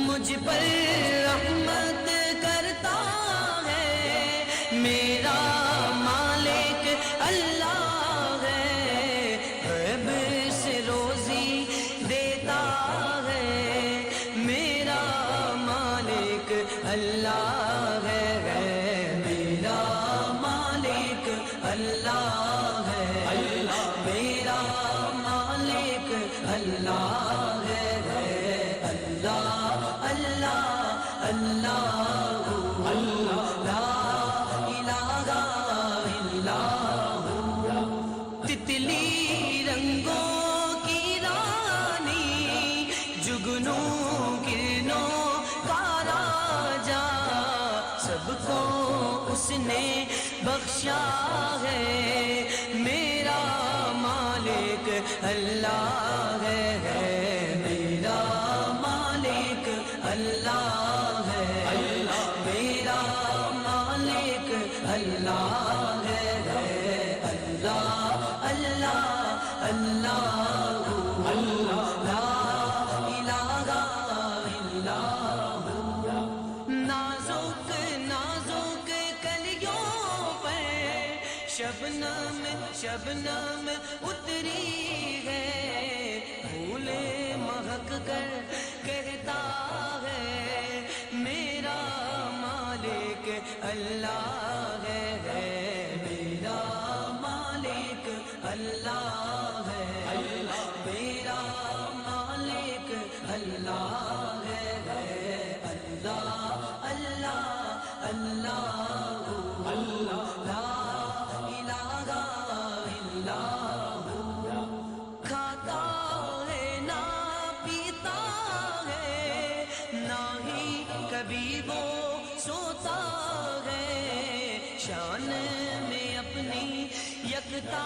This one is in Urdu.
مجھ پر رحمت کرتا ہے میرا مالک اللہ ہے، غیب سے روزی دیتا ہے میرا مالک اللہ ہے، میرا مالک اللہ ہے، میرا مالک اللہ ہے، اللہ اللہ اللہ اللہ لا الہ الا اللہ۔ تتلی رنگوں کی رانی، جگنوں کرنوں کا راجا، سب کو اس نے بخشا ہے میرا مالک اللہ ہے، میرا مالک اللہ ہے، میرا مالک اللہ ہے، اللہ اللہ اللہ اللہ لا الہ الا اللہ۔ نازک نازک کلیوں پر شبنم شبنم اتری ہے، پھول مہک کر کہتا ہے میرا مالک اللہ ہے، میرا مالک اللہ ہے، میرا مالک اللہ ہے، اللہ اللہ اللہ اللہ لا الہ الا اللہ۔ کھاتا ہے نہ پیتا ہے، نہ ہی کبھی وہ سوتا ہے، شان میں اپنی یکتا